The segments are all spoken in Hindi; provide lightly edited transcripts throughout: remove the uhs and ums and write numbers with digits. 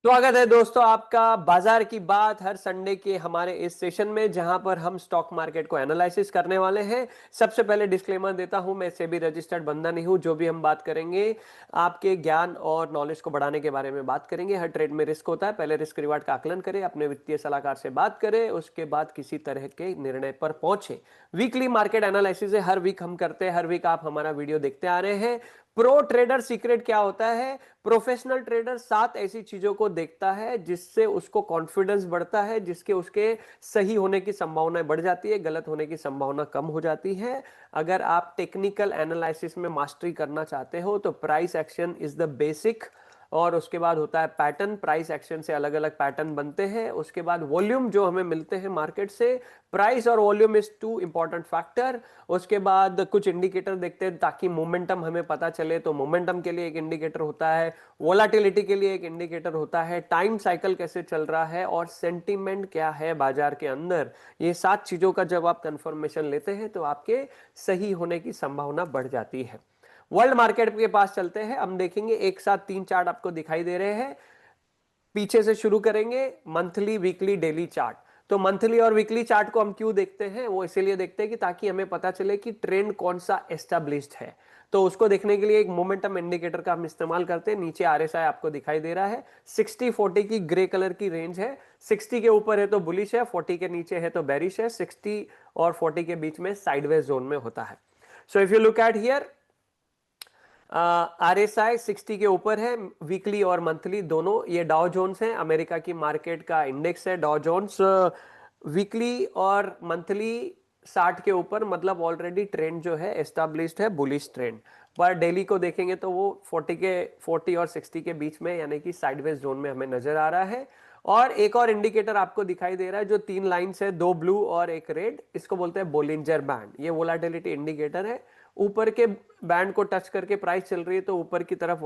स्वागत है दोस्तों आपका बाजार की बात हर संडे के हमारे इस सेशन में, जहां पर हम स्टॉक मार्केट को एनालिसिस करने वाले हैं। सबसे पहले डिस्क्लेमर देता हूं, मैं सेबी रजिस्टर्ड बंदा नहीं हूं। जो भी हम बात करेंगे आपके ज्ञान और नॉलेज को बढ़ाने के बारे में बात करेंगे। हर ट्रेड में रिस्क होता है, पहले रिस्क रिवार्ड का आकलन करें, अपने वित्तीय सलाहकार से बात करें, उसके बाद किसी तरह के निर्णय पर पहुंचे। वीकली मार्केट एनालिसिस है, हर वीक हम करते हैं, हर वीक आप हमारा वीडियो देखते आ रहे हैं। प्रो ट्रेडर सीक्रेट क्या होता है? प्रोफेशनल ट्रेडर 7 ऐसी चीजों को देखता है जिससे उसको कॉन्फिडेंस बढ़ता है, जिसके उसके सही होने की संभावना बढ़ जाती है, गलत होने की संभावना कम हो जाती है। अगर आप टेक्निकल एनालिसिस में मास्टरी करना चाहते हो तो price action is the basic, और उसके बाद होता है पैटर्न। प्राइस एक्शन से अलग अलग पैटर्न बनते हैं। उसके बाद वॉल्यूम जो हमें मिलते हैं मार्केट से, प्राइस और volume is two important factor. उसके बाद कुछ इंडिकेटर देखते हैं ताकि मोमेंटम हमें पता चले, तो मोमेंटम के लिए एक इंडिकेटर होता है, वोलाटिलिटी के लिए एक इंडिकेटर होता है, टाइम साइकिल कैसे चल रहा है, और सेंटीमेंट क्या है बाजार के अंदर। ये 7 चीजों का जब आप कंफर्मेशन लेते हैं तो आपके सही होने की संभावना बढ़ जाती है। वर्ल्ड मार्केट के पास चलते हैं, हम देखेंगे एक साथ 3 चार्ट आपको दिखाई दे रहे हैं। पीछे से शुरू करेंगे, मंथली वीकली डेली चार्ट। तो मंथली और वीकली चार्ट को हम क्यों देखते हैं? वो इसीलिए देखते हैं कि ताकि हमें पता चले कि ट्रेंड कौन सा एस्टेब्लिश्ड है। तो उसको देखने के लिए एक मोमेंटम इंडिकेटर का हम इस्तेमाल करते हैं। नीचे आरएसआई आपको दिखाई दे रहा है, 60-40 की ग्रे कलर की रेंज है। 60 के ऊपर है तो बुलिश है, 40 के नीचे है तो बेरिश है। 60 और 40 के बीच में साइडवेज जोन में होता है। So if you look at here, RSI 60 के ऊपर है, वीकली और मंथली दोनों। ये डाउ जोन्स है, अमेरिका की मार्केट का इंडेक्स है डाउ जोन्स। वीकली और मंथली 60 के ऊपर, मतलब ऑलरेडी ट्रेंड जो है एस्टैब्लिश्ड है, बुलिश ट्रेंड। पर डेली को देखेंगे तो वो 40 और 60 के बीच में, यानी कि साइडवेज जोन में हमें नजर आ रहा है। और एक और इंडिकेटर आपको दिखाई दे रहा है जो 3 लाइंस है, 2 ब्लू और एक रेड, इसको बोलते हैं बोलिंजर बैंड। ये वोलाटिलिटी इंडिकेटर है। ऊपर के बैंड को टच करके प्राइस चल रही है तो ऊपर की तरफ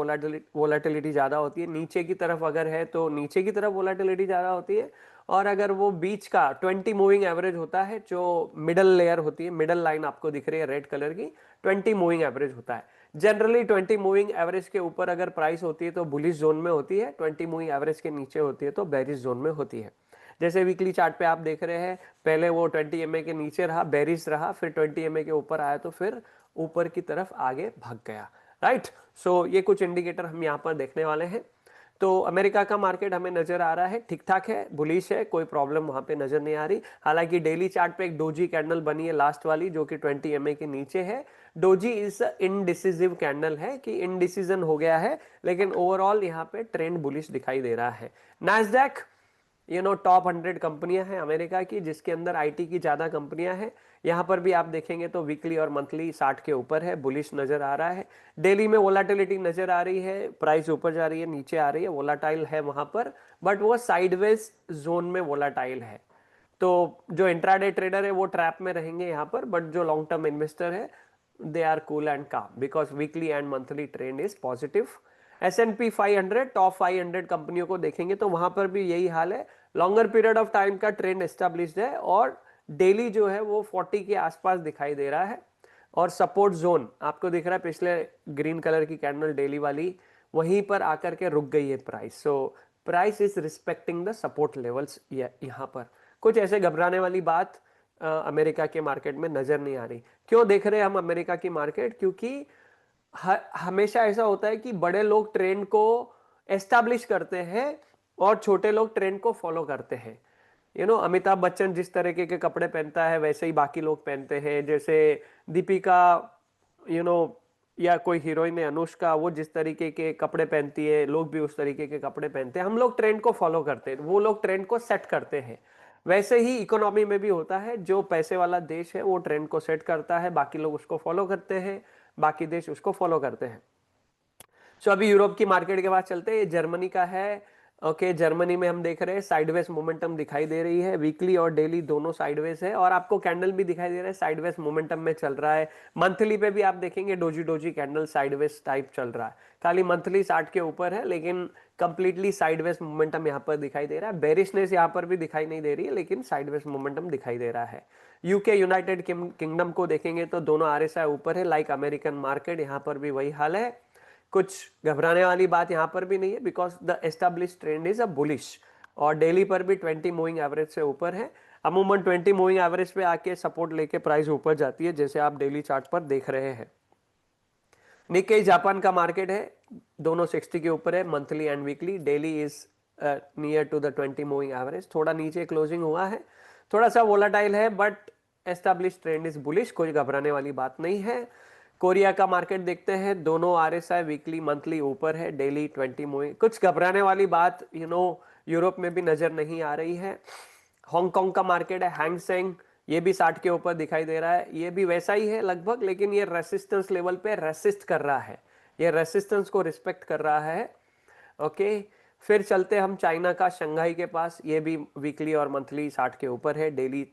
वोलाटिलिटी ज्यादा होती है, नीचे की तरफ अगर है तो नीचे की तरफ वोलाटिलिटी ज्यादा होती है। और अगर वो बीच का 20 मूविंग एवरेज होता है, जो मिडल लेयर होती है, मिडल लाइन आपको दिख रही है रेड कलर की, 20 मूविंग एवरेज होता है। जनरली 20 मूविंग एवरेज के ऊपर अगर प्राइस होती है तो बुलिश जोन में होती है, 20 मूविंग एवरेज के नीचे होती है तो बेरिश जोन में होती है। जैसे वीकली चार्ट पे आप देख रहे हैं, पहले वो 20 एमए के नीचे रहा, बेरिश रहा, फिर 20 एमए के ऊपर आया तो फिर ऊपर की तरफ आगे भाग गया। राइट। सो ये कुछ इंडिकेटर हम यहाँ पर देखने वाले हैं। तो अमेरिका का मार्केट हमें नजर आ रहा है ठीक ठाक है, बुलिश है, कोई प्रॉब्लम वहां पे नजर नहीं आ रही। हालांकि डेली चार्ट पे एक डोजी कैंडल बनी है लास्ट वाली, जो कि 20 एमए के नीचे है। डोजी इज इनडिसिसिव कैंडल है कि इनडिसीजन हो गया है, लेकिन ओवरऑल यहाँ पे ट्रेंड बुलिश दिखाई दे रहा है। नास्डैक, टॉप 100 कंपनियां हैं अमेरिका की, जिसके अंदर आईटी की ज्यादा कंपनियां हैं। यहां पर भी आप देखेंगे तो वीकली और मंथली 60 के ऊपर है, बुलिश नजर आ रहा है। डेली में वोलाटिलिटी नजर आ रही है, प्राइस ऊपर जा रही है, नीचे आ रही है, वोलाटाइल है वहां पर, बट वो साइडवेज जोन में वोलाटाइल है। तो जो इंट्राडे ट्रेडर है वो ट्रैप में रहेंगे यहाँ पर, बट जो लॉन्ग टर्म इन्वेस्टर है दे आर कूल एंड काम, because weekly and monthly trend is positive. S&P 500, top 500 कंपनियों को देखेंगे तो वहां पर भी यही हाल है। लॉन्गर पीरियड ऑफ टाइम का ट्रेंड एस्टेब्लिश्ड है, और डेली जो है वो 40 के आसपास दिखाई दे रहा है। और सपोर्ट जोन आपको दिख रहा है, पिछले ग्रीन कलर की कैंडल डेली वाली, वहीं पर आकर के रुक गई है price. So price is respecting the support levels. यहाँ पर कुछ ऐसे घबराने वाली बात अमेरिका के मार्केट में नजर नहीं आ रही। क्यों देख रहे हैं हम अमेरिका की मार्केट? क्योंकि हमेशा ऐसा होता है कि बड़े लोग ट्रेंड को एस्टैब्लिश करते हैं और छोटे लोग ट्रेंड को फॉलो करते हैं। अमिताभ बच्चन जिस तरीके के कपड़े पहनता है वैसे ही बाकी लोग पहनते हैं। जैसे दीपिका, यू नो या कोई हीरोइन है अनुष्का, वो जिस तरीके के कपड़े पहनती है, लोग भी उस तरीके के कपड़े पहनते हैं। हम लोग ट्रेंड को फॉलो करते हैं, वो लोग ट्रेंड को सेट करते हैं। वैसे ही इकोनॉमी में भी होता है, जो पैसे वाला देश है वो ट्रेंड को सेट करता है, बाकी लोग उसको फॉलो करते हैं, बाकी देश उसको फॉलो करते हैं। सो अभी यूरोप की मार्केट के बाद चलते हैं, जर्मनी का है। ओके, जर्मनी में हम देख रहे हैं साइडवेज मोमेंटम दिखाई दे रही है, वीकली और डेली दोनों साइडवेज है, और आपको कैंडल भी दिखाई दे रहा है साइडवेज मोमेंटम में चल रहा है। मंथली पे भी आप देखेंगे doji doji candle sideways type चल रहा है। खाली मंथली 60 के ऊपर है, लेकिन कंप्लीटली साइडवेज मोमेंटम यहाँ पर दिखाई दे रहा है। बेरिशनेस यहाँ पर भी दिखाई नहीं दे रही है, लेकिन साइडवेज मोमेंटम दिखाई दे रहा है। यूके यूनाइटेड किंगडम को देखेंगे तो दोनों आरएसआई ऊपर है, लाइक अमेरिकन मार्केट, यहाँ पर भी वही हाल है। कुछ घबराने वाली बात यहाँ पर भी नहीं है, because the establish trend is a bullish. और डेली पर भी 20 मूविंग एवरेज से ऊपर है। अमूमन 20 मूविंग एवरेज पे आके सपोर्ट लेके प्राइस ऊपर जाती है, जैसे आप डेली चार्ट पर देख रहे हैं। निक्केई जापान का मार्केट है, दोनों 60 के ऊपर है monthly and weekly. Daily is near to the 20 moving average, थोड़ा नीचे क्लोजिंग हुआ है, थोड़ा सा वोलाटाइल है, but establish trend is bullish, कोई घबराने वाली बात नहीं है। कोरिया का मार्केट देखते हैं, दोनों आरएसआई वीकली मंथली ऊपर है, डेली 20 मूविंग। कुछ घबराने वाली बात यूरोप में भी नजर नहीं आ रही है। हांगकांग का मार्केट है, हैंग सेंग, ये भी 60 के ऊपर दिखाई दे रहा है, ये भी वैसा ही है लगभग, लेकिन ये रेसिस्टेंस लेवल पे रेसिस्ट कर रहा है, ये रेसिस्टेंस को रिस्पेक्ट कर रहा है। ओके, फिर चलते हम चाइना का शंघाई के पास, ये भी वीकली और मंथली 60 के ऊपर है, डेली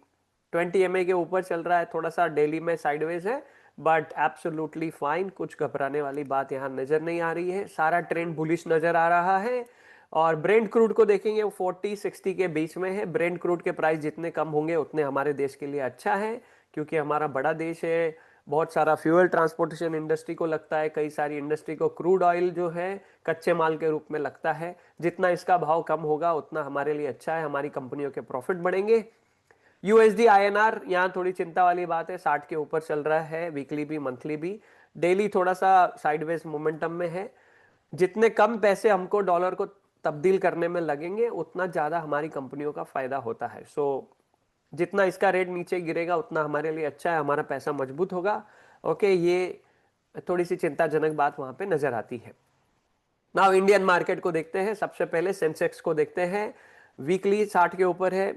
20 MA के ऊपर चल रहा है, थोड़ा सा डेली में साइडवेज है, बट एब्सोल्युटली फाइन, कुछ घबराने वाली बात यहाँ नजर नहीं आ रही है, सारा ट्रेंड बुलिश नजर आ रहा है। और ब्रेंट क्रूड को देखेंगे, वो 40-60 के बीच में है। ब्रेंट क्रूड के प्राइस जितने कम होंगे उतने हमारे देश के लिए अच्छा है, क्योंकि हमारा बड़ा देश है, बहुत सारा फ्यूल ट्रांसपोर्टेशन इंडस्ट्री को लगता है, कई सारी इंडस्ट्री को क्रूड ऑयल जो है कच्चे माल के रूप में लगता है। जितना इसका भाव कम होगा उतना हमारे लिए अच्छा है, हमारी कंपनियों के प्रॉफिट बढ़ेंगे। यूएसडी आईएनआर, यहाँ थोड़ी चिंता वाली बात है, 60 के ऊपर चल रहा है, वीकली भी मंथली भी। डेली थोड़ा सा साइडवेज मोमेंटम में है। जितने कम पैसे हमको डॉलर को तब्दील करने में लगेंगे उतना ज्यादा हमारी कंपनियों का फायदा होता है। सो जितना इसका रेट नीचे गिरेगा उतना हमारे लिए अच्छा है, हमारा पैसा मजबूत होगा। ओके, ये थोड़ी सी चिंताजनक बात वहां पे नजर आती है। नाउ इंडियन मार्केट को देखते हैं, सबसे पहले सेंसेक्स को देखते हैं। वीकली 60 के ऊपर है,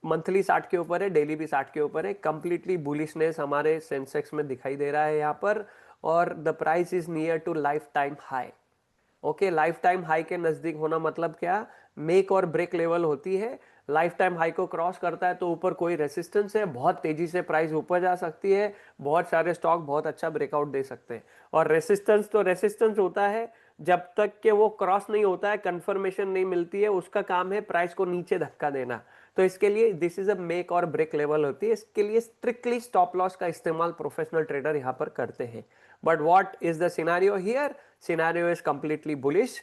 मंथली 60 के ऊपर है, डेली भी 60 के ऊपर है। कंप्लीटली बुलिशनेस हमारे सेंसेक्स में दिखाई दे रहा है यहाँ पर, और the price is near to lifetime high. Okay, lifetime high के नजदीक होना मतलब क्या, मेक और ब्रेक लेवल होती है। लाइफ टाइम हाई को क्रॉस करता है तो ऊपर कोई रेसिस्टेंस है, बहुत तेजी से प्राइस ऊपर जा सकती है, बहुत सारे स्टॉक बहुत अच्छा ब्रेकआउट दे सकते हैं। और रेसिस्टेंस तो रेसिस्टेंस होता है, जब तक कि वो क्रॉस नहीं होता है, कंफर्मेशन नहीं मिलती है, उसका काम है प्राइस को नीचे धक्का देना। तो इसके लिए दिस इज अ मेक और ब्रेक लेवल होती है, इसके लिए स्ट्रिक्टली स्टॉप लॉस का इस्तेमाल प्रोफेशनल ट्रेडर यहाँ पर करते हैं। But what is the scenario here, scenario is completely bullish.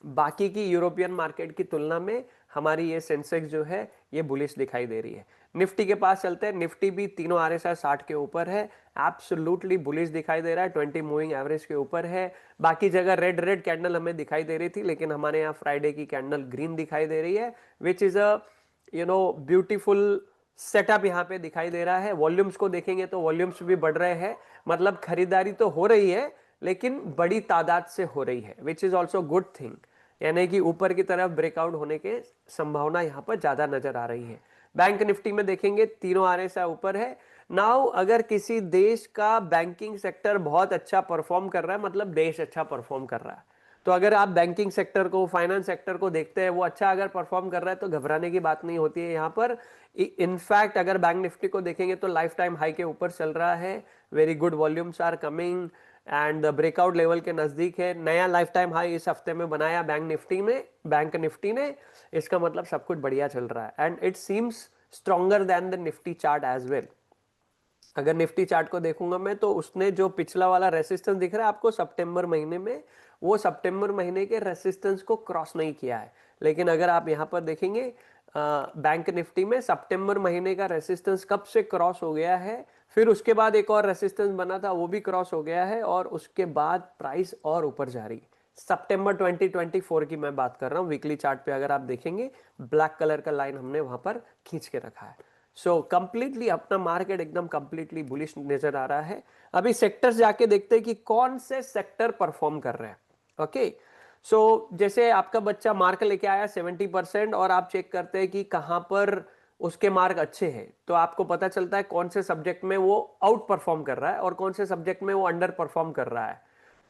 बाकी की यूरोपियन मार्केट की तुलना में हमारी ये सेंसेक्स जो है ये बुलिश दिखाई दे रही है। निफ्टी के पास चलते हैं, निफ्टी भी तीनों आरएसआई 60 के ऊपर है, एब्सोल्युटली बुलिश दिखाई दे रहा है, 20 मूविंग एवरेज के ऊपर है। बाकी जगह रेड रेड कैंडल हमें दिखाई दे रही थी, लेकिन हमारे यहाँ फ्राइडे की कैंडल ग्रीन दिखाई दे रही है, which is a beautiful setup यहाँ पे दिखाई दे रहा है। वॉल्यूम्स को देखेंगे तो वॉल्यूम्स भी बढ़ रहे हैं, मतलब खरीदारी तो हो रही है लेकिन बड़ी तादाद से हो रही है, which is also good thing, यानी कि ऊपर की तरफ ब्रेकआउट होने के संभावना यहाँ पर ज्यादा नजर आ रही है। बैंक निफ्टी में देखेंगे, तीनों आरएसआई ऊपर है। नाउ अगर किसी देश का बैंकिंग सेक्टर बहुत अच्छा परफॉर्म कर रहा है, मतलब देश अच्छा परफॉर्म कर रहा है, तो अगर आप बैंकिंग सेक्टर को, फाइनेंस सेक्टर को देखते हैं, वो अच्छा अगर परफॉर्म कर रहा है तो घबराने की बात नहीं होती है यहाँ पर। इनफैक्ट अगर बैंक निफ्टी को देखेंगे तो लाइफ टाइम हाई के ऊपर चल रहा है, very good volumes are coming and breakout level के नजदीक है। नया लाइफ टाइम हाई इस हफ्ते में बनाया बैंक निफ्टी ने, इसका मतलब सब कुछ बढ़िया चल रहा है and it seems stronger than the Nifty chart as well. अगर निफ्टी चार्ट को देखूंगा मैं तो उसने जो पिछला वाला रेसिस्टेंस दिख रहा है आपको सितंबर महीने में, वो सितंबर महीने के रेसिस्टेंस को क्रॉस नहीं किया है। लेकिन अगर आप यहां पर देखेंगे बैंक निफ्टी में सितंबर महीने का रेसिस्टेंस कब से क्रॉस हो गया है, फिर उसके बाद एक और रेसिस्टेंस बना था वो भी क्रॉस हो गया है, और उसके बाद प्राइस और ऊपर जा रही है। सितंबर 2024 की मैं बात कर रहा हूं। वीकली चार्ट पे अगर आप देखेंगे ब्लैक कलर का लाइन हमने वहां पर खींच के रखा है। सो कंप्लीटली अपना मार्केट एकदम कंप्लीटली बुलिश नजर आ रहा है। अभी सेक्टर्स जाके देखते हैं कि कौन से सेक्टर परफॉर्म कर रहे हैं। ओके, सो जैसे आपका बच्चा मार्क लेके आया 70% और आप चेक करते हैं कि कहां पर उसके मार्क अच्छे हैं, तो आपको पता चलता है कौन से सब्जेक्ट में वो आउट परफॉर्म कर रहा है और कौन से सब्जेक्ट में वो अंडर परफॉर्म कर रहा है।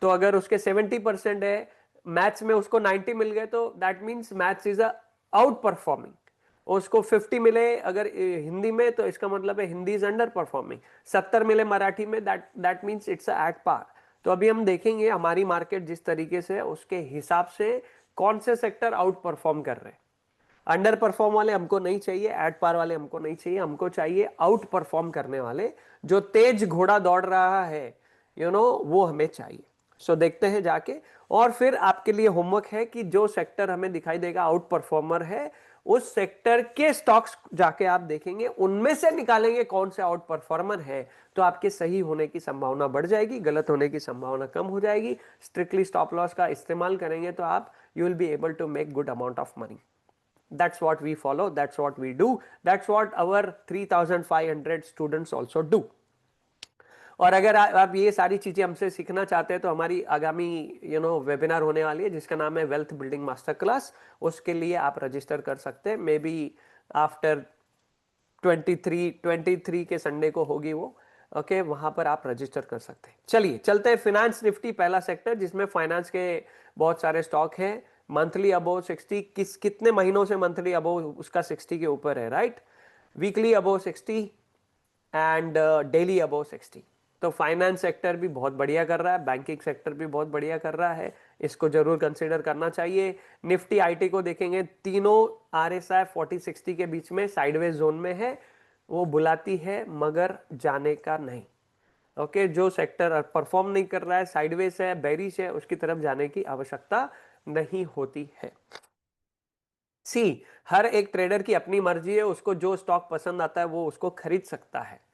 तो अगर उसके 70% है, मैथ्स में उसको 90 मिल गए, तो that means maths is out performing. उसको 50 मिले अगर हिंदी में, तो इसका मतलब है हिंदी इज अंडर परफॉर्मिंग। 70 मिले मराठी में, that means it's at par. तो अभी हम देखेंगे हमारी मार्केट जिस तरीके से उसके हिसाब से कौन से सेक्टर आउट परफॉर्म कर रहे हैं। अंडर परफॉर्म वाले हमको नहीं चाहिए, एट पार वाले हमको नहीं चाहिए, हमको चाहिए आउट परफॉर्म करने वाले, जो तेज घोड़ा दौड़ रहा है वो हमें चाहिए। सो देखते हैं जाके। और फिर आपके लिए होमवर्क है कि जो सेक्टर हमें दिखाई देगा आउट परफॉर्मर है, उस सेक्टर के स्टॉक्स जाके आप देखेंगे, उनमें से निकालेंगे कौन से आउट परफॉर्मर है, तो आपके सही होने की संभावना बढ़ जाएगी, गलत होने की संभावना कम हो जाएगी। स्ट्रिक्टली स्टॉप लॉस का इस्तेमाल करेंगे तो आप you will be able to make good amount of money. That's what we follow, that's what we do, that's what our 3500 students also do. और अगर आप ये सारी चीजें हमसे सीखना चाहते हैं तो हमारी आगामी वेबिनार होने वाली है जिसका नाम है वेल्थ बिल्डिंग मास्टर क्लास। उसके लिए आप रजिस्टर कर सकते हैं, मे बी आफ्टर 23 के संडे को होगी वो। ओके, वहां पर आप रजिस्टर कर सकते हैं। चलिए चलते हैं फाइनेंस निफ्टी, पहला सेक्टर जिसमें फाइनेंस के बहुत सारे स्टॉक हैं। मंथली अबोव 60, कितने महीनों से मंथली अबोव उसका 60 के ऊपर है, right. Weekly above 60 and daily above 60। तो फाइनेंस सेक्टर भी बहुत बढ़िया कर रहा है, बैंकिंग सेक्टर भी बहुत बढ़िया कर रहा है, इसको जरूर कंसीडर करना चाहिए। निफ्टी आईटी को देखेंगे, तीनों आरएसआई 40-60 के बीच में साइडवेज जोन में है, वो बुलाती है मगर जाने का नहीं। ओके, जो सेक्टर परफॉर्म नहीं कर रहा है, साइडवेज है, बेरिश है, उसकी तरफ जाने की आवश्यकता नहीं होती है। सी, हर एक ट्रेडर की अपनी मर्जी है, उसको जो स्टॉक पसंद आता है वो उसको खरीद सकता है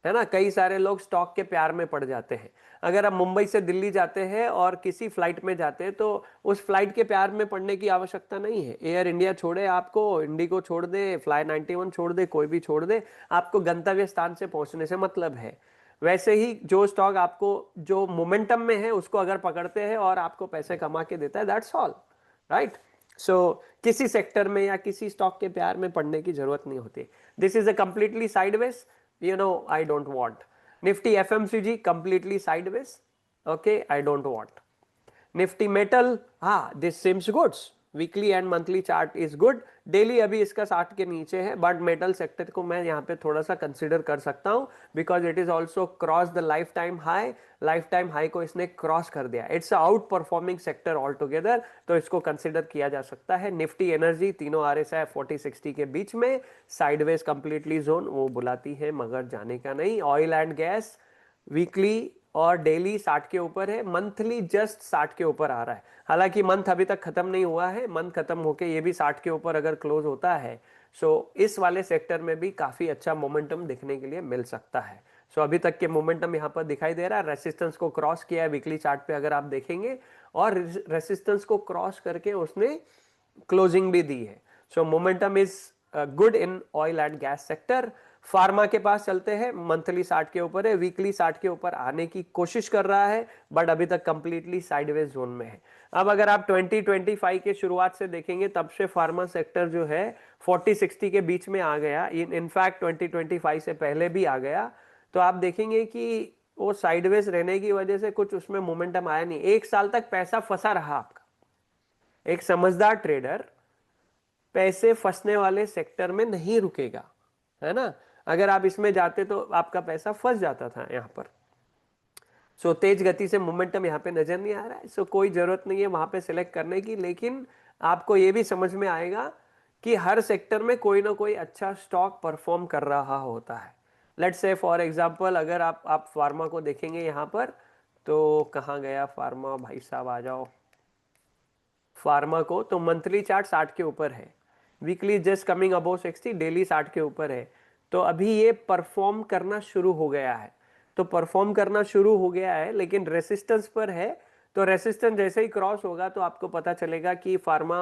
ना। कई सारे लोग स्टॉक के प्यार में पड़ जाते हैं। अगर आप मुंबई से दिल्ली जाते हैं और किसी फ्लाइट में जाते हैं तो उस फ्लाइट के प्यार में पड़ने की आवश्यकता नहीं है। एयर इंडिया छोड़े आपको, इंडिगो छोड़ दे, फ्लाई 91 छोड़ दे, कोई भी छोड़ दे, आपको गंतव्य स्थान से पहुंचने से मतलब है। वैसे ही जो स्टॉक आपको जो मोमेंटम में है उसको अगर पकड़ते हैं और आपको पैसे कमा के देता है, दैट्स ऑल, राइट। सो किसी सेक्टर में या किसी स्टॉक के प्यार में पड़ने की जरूरत नहीं होती। This is a completely sideways, I don't want. Nifty FMCG completely sideways. Okay, I don't want. Nifty metal, this seems good. Weekly and monthly chart is good. Daily अभी इसका 60 के नीचे है, बट मेटल सेक्टर को मैं यहाँ पे थोड़ा सा कंसिडर कर सकता हूँ because it is also cross the life time high. Life time high को इसने क्रॉस कर दिया, it's out performing sector all together, तो इसको कंसिडर किया जा सकता है। निफ्टी एनर्जी, तीनों आरएसआई 40-60 के बीच में, साइडवेज कंप्लीटली जोन, वो बुलाती है मगर जाने का नहीं। ऑयल एंड गैस वीकली और डेली 60 के ऊपर है, मंथली जस्ट 60 के ऊपर आ रहा है। हालांकि मंथ अभी तक खत्म नहीं हुआ है, मंथ खत्म होके ये भी 60 के ऊपर अगर क्लोज होता है, सो इस वाले सेक्टर में भी काफी अच्छा मोमेंटम दिखने के लिए मिल सकता है। सो अभी तक के मोमेंटम यहाँ पर दिखाई दे रहा है, रेसिस्टेंस को क्रॉस किया है वीकली चार्ट पे अगर आप देखेंगे, और रेसिस्टेंस को क्रॉस करके उसने क्लोजिंग भी दी है। सो momentum is good in oil and gas sector. Pharma के पास चलते हैं, मंथली 60 के ऊपर है, वीकली 60 के ऊपर आने की कोशिश कर रहा है, बट अभी तक कंप्लीटली साइडवेज जोन में है। अब अगर आप 2025 के शुरुआत से देखेंगे, तब से फार्मा सेक्टर जो है 40-60 के बीच में आ गया, इनफैक्ट 2025 से पहले भी आ गया। तो आप देखेंगे कि वो साइडवेज रहने की वजह से कुछ उसमें मोमेंटम आया नहीं, एक साल तक पैसा फंसा रहा आपका। एक समझदार ट्रेडर पैसे फंसने वाले सेक्टर में नहीं रुकेगा, है ना। अगर आप इसमें जाते तो आपका पैसा फंस जाता था यहां पर। सो तेज गति से मोमेंटम यहाँ पे नजर नहीं आ रहा है, सो कोई जरूरत नहीं है वहां पे सिलेक्ट करने की। लेकिन आपको ये भी समझ में आएगा कि हर सेक्टर में कोई ना कोई अच्छा स्टॉक परफॉर्म कर रहा होता है। लेट्स से फॉर एग्जांपल अगर आप फार्मा को देखेंगे यहाँ पर, तो कहाँ गया फार्मा, भाई साहब आ जाओ। फार्मा को तो मंथली चार्ट 60 के ऊपर है, weekly just coming above 60, daily 60 के ऊपर है। तो अभी ये परफॉर्म करना शुरू हो गया है, तो परफॉर्म करना शुरू हो गया है, लेकिन रेसिस्टेंस पर है। तो रेसिस्टेंस जैसे ही क्रॉस होगा तो आपको पता चलेगा कि pharma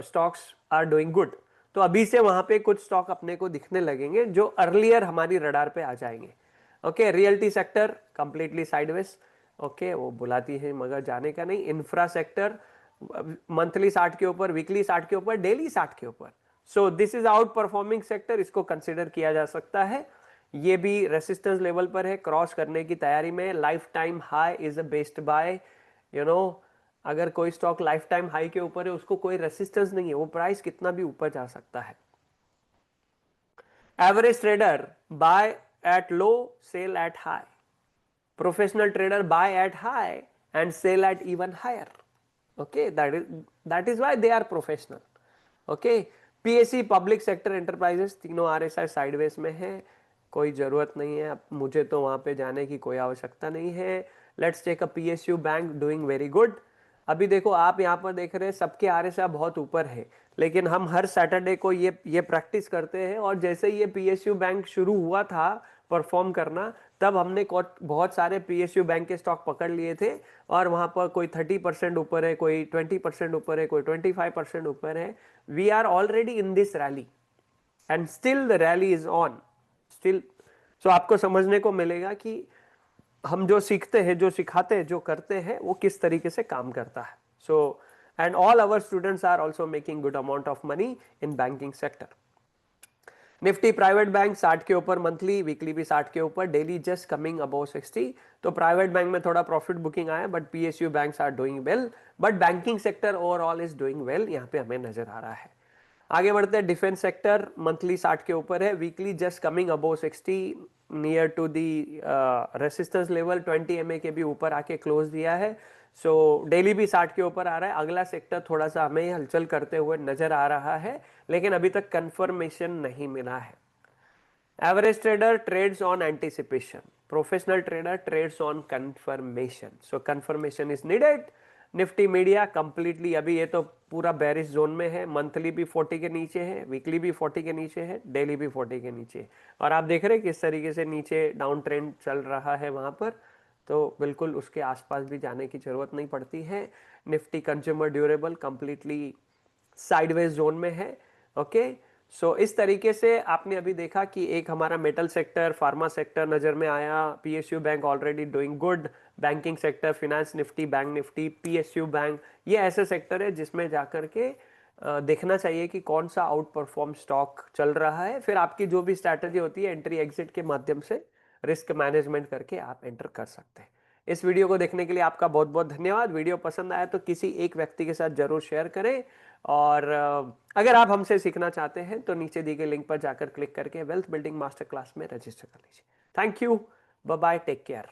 stocks are doing good. तो अभी से वहां पे कुछ स्टॉक अपने को दिखने लगेंगे जो अर्लियर हमारी रडार पे आ जाएंगे। Okay, realty sector completely sideways, okay, वो बुलाती है मगर जाने का नहीं। इंफ्रा सेक्टर मंथली 60 के ऊपर, वीकली 60 के ऊपर, डेली 60 के ऊपर। So this is out performing sector, इसको कंसिडर किया जा सकता है। ये भी रेसिस्टेंस लेवल पर है, क्रॉस करने की तैयारी में। Lifetime high is a best buy, अगर कोई स्टॉक लाइफ टाइम हाई के ऊपर है, उसको कोई रेसिस्टेंस नहीं है, वो प्राइस कितना भी ऊपर जा सकता है। Average trader buy at low, sell at high. Professional trader buy at high and sell at even higher. Okay, that is why they are professional. Okay, PSE public sector enterprises, तीनों आरएसआई साइडवेज में है, कोई जरूरत नहीं है, अब मुझे तो वहां पे जाने की कोई आवश्यकता नहीं है। Let's take a PSU bank doing very good. अभी देखो आप यहाँ पर देख रहे हैं सबके RSI बहुत ऊपर है, लेकिन हम हर सैटरडे को ये प्रैक्टिस करते हैं, और जैसे ये पीएसयू बैंक शुरू हुआ था परफॉर्म करना, तब हमने बहुत सारे पीएसयू बैंक के स्टॉक पकड़ लिए थे, और वहां पर कोई 30% ऊपर है, कोई 20% ऊपर है, कोई 25% ऊपर है। We are already in this rally and still the rally is on still. So आपको समझने को मिलेगा कि हम जो सीखते हैं, जो सिखाते हैं, जो करते हैं, वो किस तरीके से काम करता है। So and all our students are also making good amount of money in banking sector. Nifty private bank 60 के ऊपर मंथली, वीकली भी 60 के ऊपर, डेली जस्ट कमिंग अबव 60। तो प्राइवेट बैंक में थोड़ा प्रॉफिट बुकिंग आया, but PSU banks are doing well, but banking sector overall is doing well, यहाँ पे हमें नजर आ रहा है। आगे बढ़ते हैं, डिफेंस सेक्टर मंथली 60 के ऊपर है, weekly just coming above 60, near to the resistance level 20 MA के भी ऊपर आके क्लोज दिया है। सो डेली भी 60 के ऊपर आ रहा है। अगला सेक्टर थोड़ा सा हमें हलचल करते हुए नजर आ रहा है, लेकिन अभी तक कंफर्मेशन नहीं मिला है। Average trader trades on anticipation, professional trader trades on confirmation, so confirmation is needed. Nifty media completely अभी ये तो पूरा बेरिश जोन में है, मंथली भी 40 के नीचे है, वीकली भी 40 के नीचे है, डेली भी 40 के नीचे है, और आप देख रहे हैं किस तरीके से नीचे डाउन ट्रेंड चल रहा है वहां पर, तो बिल्कुल उसके आसपास भी जाने की जरूरत नहीं पड़ती है। Nifty consumer durable completely sideways zone में है। ओके, सो इस तरीके से आपने अभी देखा कि एक हमारा मेटल सेक्टर, फार्मा सेक्टर नजर में आया, PSU bank already doing good, banking sector, finance Nifty, bank Nifty, PSU bank, ये ऐसे सेक्टर है जिसमें जाकर के देखना चाहिए कि कौन सा आउट परफॉर्म स्टॉक चल रहा है। फिर आपकी जो भी स्ट्रैटेजी होती है एंट्री एग्जिट के माध्यम से रिस्क मैनेजमेंट करके आप एंटर कर सकते हैं। इस वीडियो को देखने के लिए आपका बहुत बहुत धन्यवाद। वीडियो पसंद आया तो किसी एक व्यक्ति के साथ जरूर शेयर करें, और अगर आप हमसे सीखना चाहते हैं तो नीचे दी गई लिंक पर जाकर क्लिक करके वेल्थ बिल्डिंग मास्टर क्लास में रजिस्टर कर लीजिए। Thank you, bye bye, take care.